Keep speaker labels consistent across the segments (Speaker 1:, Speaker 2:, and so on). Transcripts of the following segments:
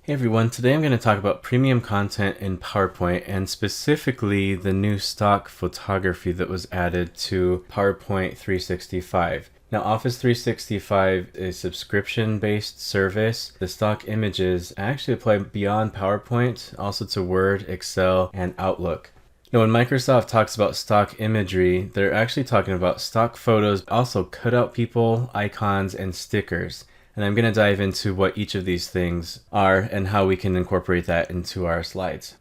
Speaker 1: Hey everyone, today I'm going to talk about premium content in PowerPoint and specifically the new stock photography that was added to PowerPoint 365. Now, Office 365 is a subscription-based service. The stock images actually apply beyond PowerPoint, also to Word, Excel, and Outlook. Now, when Microsoft talks about stock imagery, they're actually talking about stock photos, also cutout people, icons, and stickers. And I'm going to dive into what each of these things are and how we can incorporate that into our slides.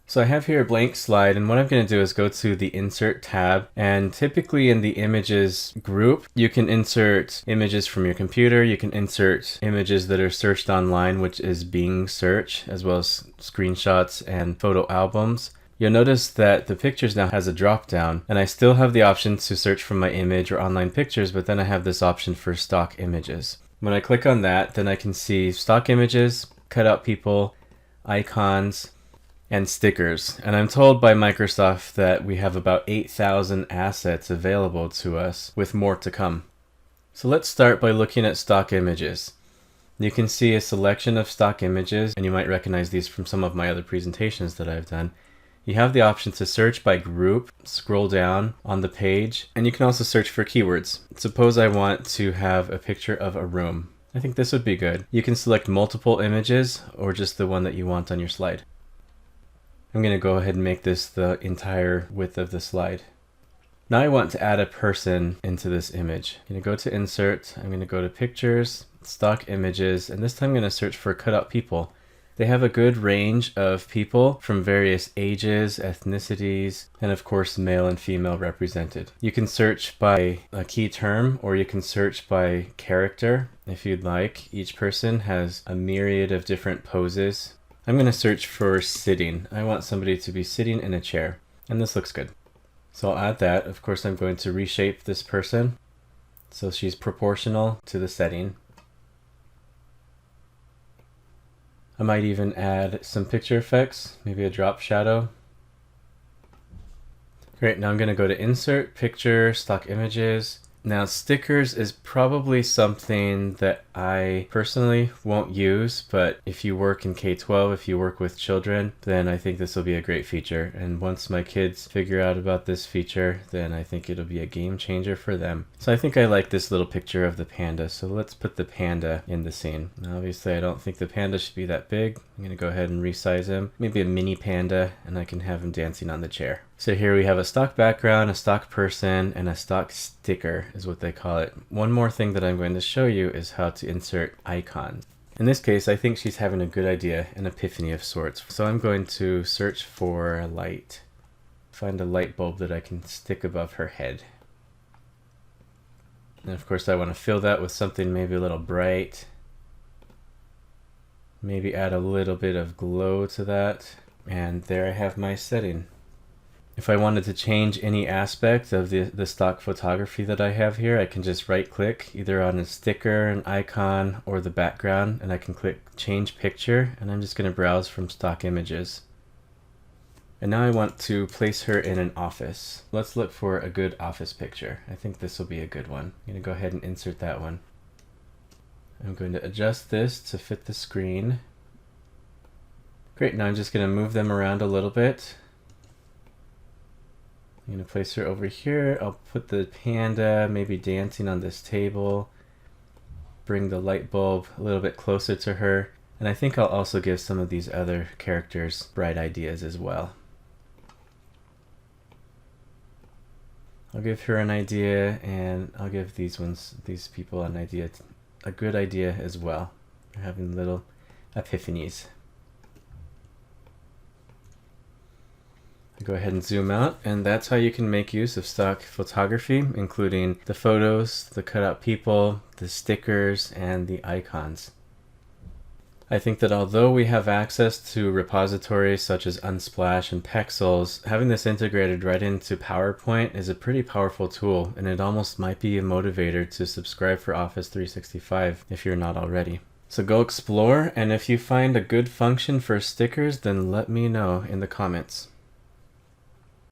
Speaker 1: So I have here a blank slide, and what I'm going to do is go to the Insert tab, and typically in the Images group, you can insert images from your computer, you can insert images that are searched online, which is Bing search, as well as screenshots and photo albums. You'll notice that the pictures now has a drop down, and I still have the option to search from my image or online pictures, but then I have this option for stock images. When I click on that, then I can see stock images, cutout people, icons, and stickers. And I'm told by Microsoft that we have about 8,000 assets available to us, with more to come. So let's start by looking at stock images. You can see a selection of stock images, and you might recognize these from some of my other presentations that I've done. You have the option to search by group, scroll down on the page, and you can also search for keywords. Suppose I want to have a picture of a room. I think this would be good. You can select multiple images or just the one that you want on your slide. I'm going to go ahead and make this the entire width of the slide. Now I want to add a person into this image. I'm going to go to Insert, I'm going to go to Pictures, Stock Images, and this time I'm going to search for cutout people. They have a good range of people from various ages, ethnicities, and of course male and female represented. You can search by a key term or you can search by character if you'd like. Each person has a myriad of different poses. I'm going to search for sitting. I want somebody to be sitting in a chair, and this looks good. So I'll add that. Of course, I'm going to reshape this person so she's proportional to the setting. I might even add some picture effects, maybe a drop shadow. Great, now I'm going to go to Insert, Picture, Stock Images. Now stickers is probably something that I personally won't use, but if you work in K-12, if you work with children, then I think this will be a great feature. And once my kids figure out about this feature, then I think it'll be a game changer for them. So I think I like this little picture of the panda, so let's put the panda in the scene. Now obviously I don't think the panda should be that big. I'm going to go ahead and resize him, maybe a mini panda, and I can have him dancing on the chair. So here we have a stock background, a stock person, and a stock sticker is what they call it. One more thing that I'm going to show you is how to insert icons. In this case, I think she's having a good idea, an epiphany of sorts. So I'm going to search for a light. Find a light bulb that I can stick above her head. And of course I want to fill that with something maybe a little bright. Maybe add a little bit of glow to that. And there I have my setting. If I wanted to change any aspect of the stock photography that I have here, I can just right click either on a sticker, an icon, or the background, and I can click Change Picture, and I'm just going to browse from stock images. And now I want to place her in an office. Let's look for a good office picture. I think this will be a good one. I'm going to go ahead and insert that one. I'm going to adjust this to fit the screen. Great, now I'm just going to move them around a little bit. I'm going to place her over here. I'll put the panda maybe dancing on this table. Bring the light bulb a little bit closer to her. And I think I'll also give some of these other characters bright ideas as well. I'll give her an idea, and I'll give these people an idea, a good idea as well. They're having little epiphanies. Go ahead and zoom out, and that's how you can make use of stock photography, including the photos, the cutout people, the stickers, and the icons. I think that although we have access to repositories such as Unsplash and Pexels, having this integrated right into PowerPoint is a pretty powerful tool, and it almost might be a motivator to subscribe for Office 365 if you're not already. So go explore, and if you find a good function for stickers, then let me know in the comments.